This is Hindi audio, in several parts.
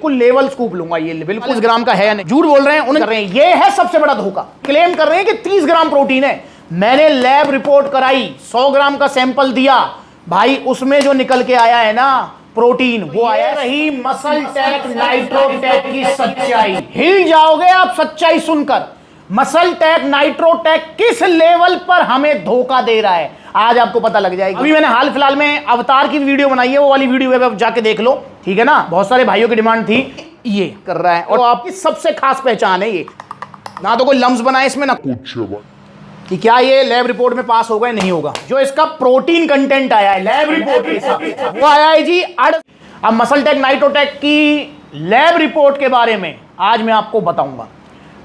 बिल्कुल लेवल स्कूप लूंगा, ये बिल्कुल 30 ग्राम का है नहीं, झूठ बोल रहे हैं, उन्हें कर रहे हैं, ये है सबसे बड़ा धोखा। क्लेम कर रहे हैं कि 30 ग्राम प्रोटीन है, मैंने लैब रिपोर्ट कराई, 100 ग्राम का सैंपल दिया भाई, उसमें जो निकल के आया है ना प्रोटीन, वो आया रही मसल टेक नाइट्रोटेक की सच्चाई। हिल जाओगे आप सच्चाई सुनकर। मसल टेक नाइट्रोटेक किस लेवल पर हमें धोखा दे रहा है आज आपको पता लग जाएगा। अभी मैंने हाल फिलहाल में अवतार की वीडियो बनाई है, वो वाली वीडियो है, जाके देख लो, ठीक है ना। बहुत सारे भाइयों की डिमांड थी, ये कर रहा है और आपकी सबसे खास पहचान है ये, ना तो कोई लम्स बनाए इसमें ना कुछ, कि क्या ये लैब रिपोर्ट में पास होगा या नहीं होगा। जो इसका प्रोटीन कंटेंट आया है लैब रिपोर्ट के साथ, वो आया है जी अब मसल टेक नाइट्रोटेक की लैब रिपोर्ट के बारे में आज मैं आपको बताऊंगा।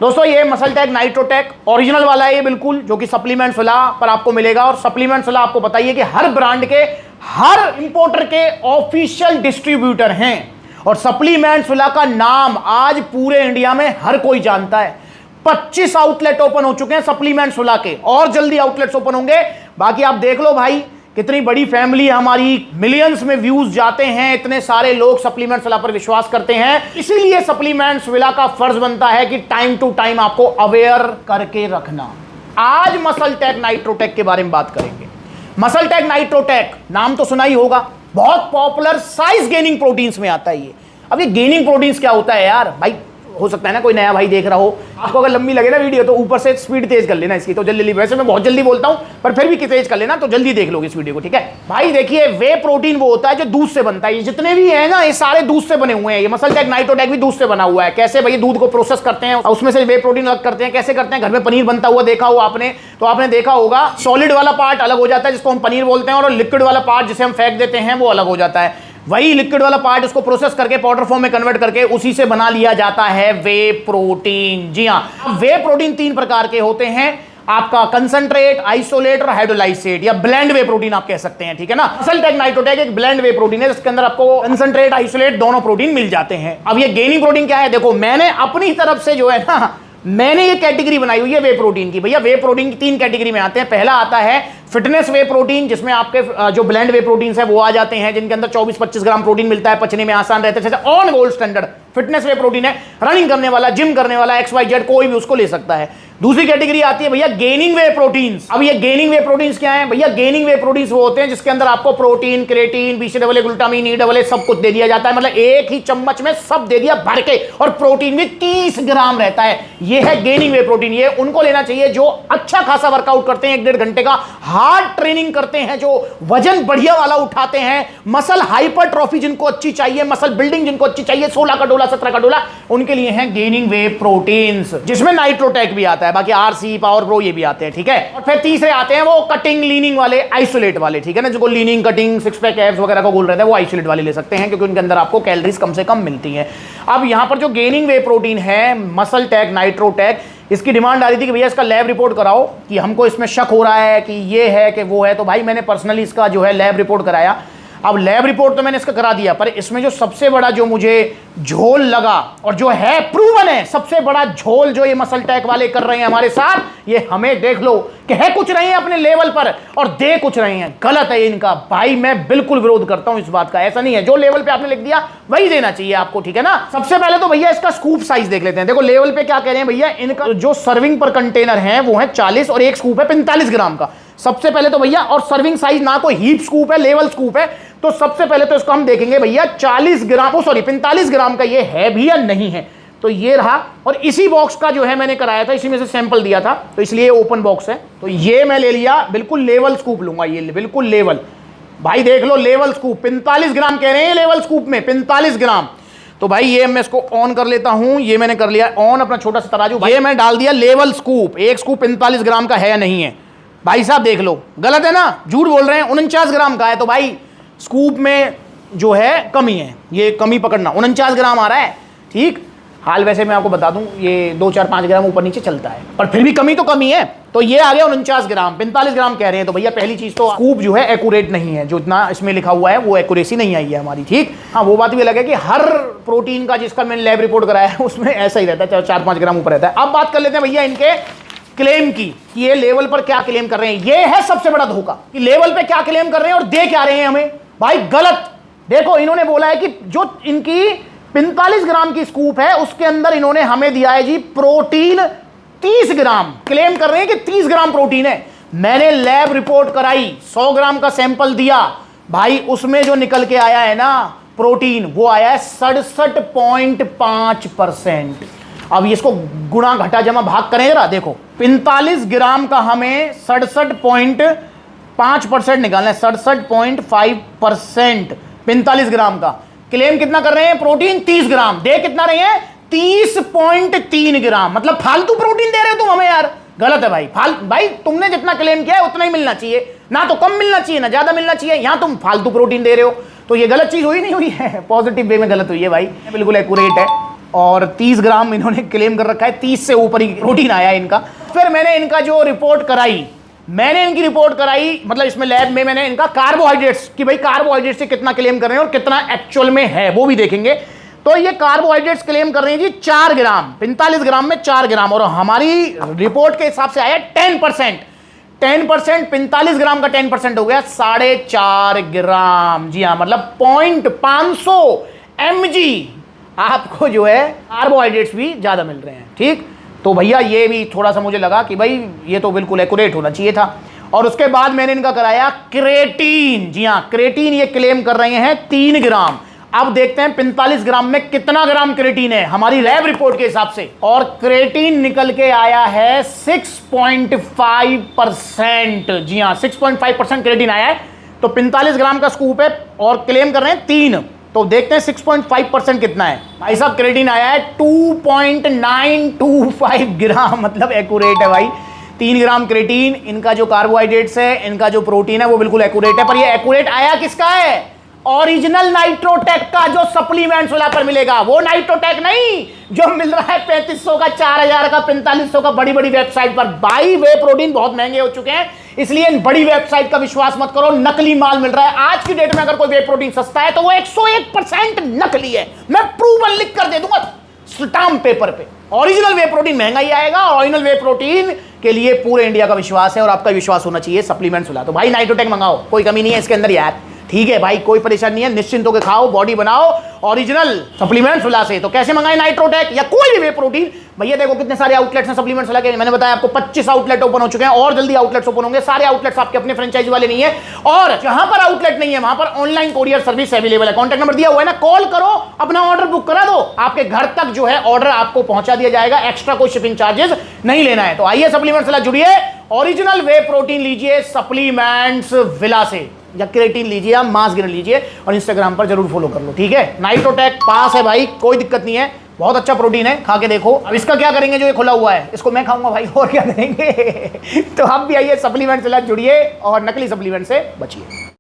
दोस्तों ये मसल टेक नाइट्रोटेक ओरिजिनल वाला है ये बिल्कुल, जो कि सप्लीमेंट्स वाला पर आपको मिलेगा। और सप्लीमेंट्स वाला आपको बताइए कि हर ब्रांड के हर इंपोर्टर के ऑफिशियल डिस्ट्रीब्यूटर हैं, और सप्लीमेंट्स वाला का नाम आज पूरे इंडिया में हर कोई जानता है। 25 आउटलेट ओपन हो चुके हैं सप्लीमेंट्स वाला के, और जल्दी आउटलेट्स ओपन होंगे। बाकी आप देख लो भाई कितनी बड़ी फैमिली है हमारी, मिलियंस में व्यूज जाते हैं, इतने सारे लोग सप्लीमेंट्स विला पर विश्वास करते हैं। इसीलिए सप्लीमेंट्स विला का फर्ज बनता है कि टाइम टू टाइम आपको अवेयर करके रखना। आज मसल टेक नाइट्रोटेक के बारे में बात करेंगे। मसल टेक नाइट्रोटेक नाम तो सुना ही होगा, बहुत पॉपुलर साइज गेनिंग प्रोटीन्स में आता है ये। अब ये गेनिंग प्रोटीन्स क्या होता है यार भाई, हो सकता है ना कोई नया भाई देख रहा हो, आपको अगर लंबी लगे ना वीडियो तो ऊपर से स्पीड तेज कर लेना इसकी, तो जल्दी, वैसे मैं बहुत जल्दी बोलता हूं पर फिर भी तेज कर लेना, तो जल्दी देख लोगे इस वीडियो को, ठीक है भाई। देखिए वे प्रोटीन वो होता है जो दूध से बनता है, ये जितने भी है ना ये सारे दूध से बने हुए हैं। ये मसल टेक नाइट्रोटेक भी दूध से बना हुआ है। कैसे भाई, दूध को प्रोसेस करते हैं, उसमें से वे प्रोटीन अलग करते हैं। कैसे करते हैं, घर में पनीर बनता हुआ देखा हुआ आपने, तो आपने देखा होगा सॉलिड वाला पार्ट अलग हो जाता है जिसको हम पनीर बोलते हैं, और लिक्विड वाला पार्ट जिसे हम फेंक देते हैं वो अलग हो जाता है। वही लिक्विड वाला पार्ट उसको प्रोसेस करके पाउडर फॉर्म में कन्वर्ट करके उसी से बना लिया जाता है वे प्रोटीन। जी हां, वे प्रोटीन 3 प्रकार के होते हैं, आपका कंसंट्रेट, आइसोलेट और हाइड्रोलाइसेट, या ब्लेंड वे प्रोटीन आप कह सकते हैं, ठीक है ना। मसल टेक नाइट्रोटेक एक ब्लेंड वे प्रोटीन है जिसके अंदर आपको कंसंट्रेट, आइसोलेट दोनों प्रोटीन मिल जाते हैं। अब ये गेनिंग प्रोटीन क्या है, देखो मैंने अपनी तरफ से जो है ना, मैंने ये कैटेगरी बनाई हुई है वे प्रोटीन की। भैया वे प्रोटीन की 3 कैटेगरी में आते हैं। पहला आता है फिटनेस वे प्रोटीन, जिसमें आपके जो ब्लेंड वे प्रोटीन है वो आ जाते हैं, जिनके अंदर 24-25 ग्राम प्रोटीन मिलता है, पचने में आसान रहता है, जैसे on gold standard fitness way protein है। रनिंग करने वाला, जिम करने वाला, XYZ कोई भी उसको ले सकता है। दूसरी कैटेगरी आती है भैया गेनिंग वे प्रोटीन्स। अब ये गेनिंग वे प्रोटीन्स क्या है भैया, गेनिंग वे प्रोटीन्स वो होते हैं जिसके अंदर आपको protein, creatine, BCAA, glutamine, E सब कुछ दे दिया जाता है, मतलब एक ही चम्मच में सब दे दिया भर के, और प्रोटीन भी 30 ग्राम रहता है। ये है गेनिंग वे प्रोटीन। ये उनको लेना चाहिए जो अच्छा खासा वर्कआउट करते हैं, 1-1.5 घंटे का हार्ड ट्रेनिंग करते हैं, जो वजन बढ़िया वाला उठाते हैं, मसल हाइपरट्रॉफी जिनको अच्छी चाहिए, मसल बिल्डिंग जिनको अच्छी चाहिए, 16 का डोला 17 का डोला, उनके लिए हैं गेनिंग वे प्रोटीन्स, जिसमें नाइट्रोटेक भी आता है, बाकी RC, पावर प्रो ये भी आते हैं, ठीक है। और फिर तीसरे आते हैं वो कटिंग लीनिंग वाले, आइसोलेट वाले, ठीक है ना, जिनको लीनिंग, कटिंग, 6 पैक एब्स वगैरह का गोल रहता है, वो आइसोलेट वाले ले सकते हैं, क्योंकि उनके अंदर आपको कैलोरीज कम से कम मिलती है। अब यहां पर जो गेनिंग वे प्रोटीन है मसल टेक नाइट्रोटेक, इसकी डिमांड आ रही थी कि भैया इसका लैब रिपोर्ट कराओ, कि हमको इसमें शक हो रहा है कि ये है कि वो है। तो भाई मैंने पर्सनली इसका जो है लैब रिपोर्ट कराया। अब लैब रिपोर्ट तो मैंने इसका करा दिया, पर इसमें जो सबसे बड़ा जो मुझे झोल लगा, और जो है प्रूवन है, सबसे बड़ा झोल जो ये मसल टेक वाले कर रहे हैं हमारे साथ, ये हमें देख लो कि है कुछ रहे हैं अपने लेवल पर और दे कुछ रहे हैं, गलत है इनका। भाई मैं बिल्कुल विरोध करता हूं इस बात का। ऐसा नहीं है, जो लेवल पे आपने लिख दिया वही देना चाहिए आपको, ठीक है ना। सबसे पहले तो भैया इसका स्कूप साइज देख लेते हैं। देखो लेवल पे क्या कह रहे हैं भैया, इनका जो सर्विंग पर कंटेनर है वो है 40, और एक स्कूप है 45 ग्राम का। सबसे पहले तो भैया, और सर्विंग साइज ना कोई हीप स्कूप है, लेवल स्कूप है, तो सबसे पहले तो इसको हम देखेंगे भैया 40 ग्राम, सॉरी 45 ग्राम का ये है भी या नहीं है। तो ये रहा, और इसी बॉक्स का जो है मैंने कराया था, इसी में से सैंपल दिया था, तो इसलिए ओपन बॉक्स है। तो ये मैं ले लिया, बिल्कुल लेवल स्कूप लूंगा, ये बिल्कुल लेवल। भाई देख लो लेवल स्कूप 45 ग्राम कह रहे हैं लेवल स्कूप में, 45 ग्राम। तो भाई ये मैं इसको ऑन कर लेता हूं, ये मैंने कर लिया ऑन अपना छोटा सा तराजू। ये मैं डाल दिया लेवल स्कूप, एक स्कूप 45 ग्राम का है या नहीं है। भाई साहब देख लो, गलत है ना, झूठ बोल रहे हैं, 49 ग्राम का है। तो भाई स्कूप में जो है कमी है, ये कमी पकड़ना, 49 ग्राम आ रहा है, ठीक। हाल वैसे मैं आपको बता दूं ये 2-4-5 ग्राम ऊपर नीचे चलता है, पर फिर भी कमी तो कमी है। तो ये आ गया 49 ग्राम, 45 ग्राम कह रहे हैं। तो भैया पहली चीज तो स्कूप जो है एक्यूरेट नहीं है, जो इतना इसमें लिखा हुआ है वो एक्यूरेसी नहीं आई है हमारी, ठीक। हाँ वो बात भी अलग है कि हर प्रोटीन का जिसका मैंने लैब रिपोर्ट कराया है उसमें ऐसा ही रहता है, 4-5 ग्राम ऊपर रहता है। अब बात कर लेते हैं भैया इनके क्लेम की, कि ये लेवल पर क्या क्लेम कर रहे हैं। ये है सबसे बड़ा धोखा, कि लेवल पे क्या क्लेम कर रहे हैं और दे क्या रहे हैं हमें। भाई गलत। देखो इन्होंने बोला है कि जो इनकी 45 ग्राम की स्कूप है, उसके अंदर इन्होंने हमें दिया है जी प्रोटीन 30 ग्राम। क्लेम कर रहे हैं कि 30 ग्राम प्रोटीन है। मैंने लैब रिपोर्ट कराई, 100 ग्राम का सैंपल दिया भाई, उसमें जो निकल के आया है ना प्रोटीन, वो आया है 67.5%। अब इसको गुणा घटा जमा भाग करें जरा, देखो 45 ग्राम का हमें 67.5% निकालना है, 67.5%। 45 ग्राम का क्लेम कितना कर रहे हैं? प्रोटीन 30 ग्राम। दे कितना रहे हैं? 30.3 ग्राम। मतलब फालतू प्रोटीन दे रहे हो तुम हमें यार, गलत है भाई। भाई तुमने जितना क्लेम किया है उतना ही मिलना चाहिए, ना तो कम मिलना चाहिए ना ज्यादा मिलना चाहिए। यहां तुम फालतू प्रोटीन दे रहे हो, तो ये गलत चीज हुई नहीं हुई है, पॉजिटिव वे में गलत हुई है भाई, बिल्कुल एक्यूरेट है। और 30 ग्राम इन्होंने क्लेम कर रखा है, 30 से ऊपर ही प्रोटीन आया इनका। फिर मैंने इनका जो रिपोर्ट कराई, इनकी रिपोर्ट कराई, मतलब इसमें लैब में मैंने इनका कार्बोहाइड्रेट्स कि भाई कार्बोहाइड्रेट्स से कितना क्लेम कर रहे हैं और कितना एक्चुअल में है वो भी देखेंगे। तो ये कार्बोहाइड्रेट्स क्लेम कर रहे हैं जी 4 ग्राम, 45 ग्राम में 4 ग्राम, और हमारी रिपोर्ट के हिसाब से आया 10%। 45 ग्राम का 10% हो गया 4.5 ग्राम। जी हाँ, मतलब 500 mg आपको जो है कार्बोहाइड्रेट्स भी ज्यादा मिल रहे हैं। ठीक, तो भैया ये भी थोड़ा सा मुझे लगा कि भाई ये तो बिल्कुल एक्यूरेट होना चाहिए था। और उसके बाद मैंने इनका कराया क्रेटीन। जी हाँ, क्रेटीन ये क्लेम कर रहे हैं 3 ग्राम। अब देखते हैं 45 ग्राम में कितना ग्राम क्रेटीन है हमारी लैब रिपोर्ट के हिसाब से, और क्रेटीन निकल के आया है 6.5%। जी हाँ, 6.5% क्रेटीन आया है। तो 45 ग्राम का स्कूप है और क्लेम कर रहे हैं 3, तो देखते हैं 6.5% कितना है। भाई साहब क्रेटीन आया है 2.925 ग्राम, मतलब एक्यूरेट है भाई। 3 ग्राम क्रेटीन, इनका जो कार्बोहाइड्रेट्स है, इनका जो प्रोटीन है वो बिल्कुल एक्यूरेट है। पर ये एक्यूरेट आया किसका है? ओरिजिनल नाइट्रोटेक का, जो सप्लीमेंट्स वाला पर मिलेगा, वो नाइट्रोटेक नहीं जो मिल रहा है 3500 का, 4000 का, 4500 का बड़ी बड़ी वेबसाइट पर। भाई वे प्रोटीन बहुत महंगे हो चुके हैं, इसलिए इन बड़ी वेबसाइट का विश्वास मत करो, नकली माल मिल रहा है। आज की डेट में अगर कोई वे प्रोटीन सस्ता है तो वो 101% नकली है। मैं प्रूवन लिख कर दे दूंगा स्टाम्प पेपर पे। ओरिजिनल वे प्रोटीन महंगा ही आएगा, और ओरिजिनल वे प्रोटीन के लिए पूरे इंडिया का विश्वास है, और आपका विश्वास होना चाहिए सप्लीमेंट्स वाला। तो भाई नाइट्रोटेक मंगाओ, कोई कमी नहीं है इसके अंदर यार। ठीक है भाई, कोई परेशानी नहीं है, निश्चिंत होकर खाओ, बॉडी बनाओ ओरिजिनल सप्लीमेंट्स वाला से। तो कैसे मंगाए नाइट्रोटेक या कोई भी वे प्रोटीन? भैया देखो कितने सारे आउटलेट्स हैं सप्लीमेंट्स वाला के, मैंने बताया आपको 25 आउटलेट ओपन हो चुके हैं, और जल्दी आउटलेट्स ओपन होंगे। सारे आउटलेट्स आपके अपने फ्रेंचाइजी वाले नहीं है, और जहां पर आउटलेट नहीं है वहां पर ऑनलाइन कोरियर सर्विस अवेलेबल है। कॉन्टैक्ट नंबर दिया हुआ है ना, कॉल करो, अपना ऑर्डर बुक करा दो, आपके घर तक जो है ऑर्डर आपको पहुंचा दिया जाएगा, एक्स्ट्रा कोई शिपिंग चार्जेस नहीं लेना है। तो आइए सप्लीमेंट्स वाला जुड़िए, ओरिजिनल वे प्रोटीन लीजिए सप्लीमेंट्स विला से, या क्रेटीन लीजिए या मास गेनर लीजिए, और इंस्टाग्राम पर जरूर फॉलो कर लो। ठीक है, नाइट्रोटेक पास है भाई, कोई दिक्कत नहीं है, बहुत अच्छा प्रोटीन है, खा के देखो। अब इसका क्या करेंगे जो ये खुला हुआ है, इसको मैं खाऊंगा भाई, और क्या करेंगे। तो आप भी आइए सप्लीमेंट से जुड़िए और नकली सप्लीमेंट से बचिए।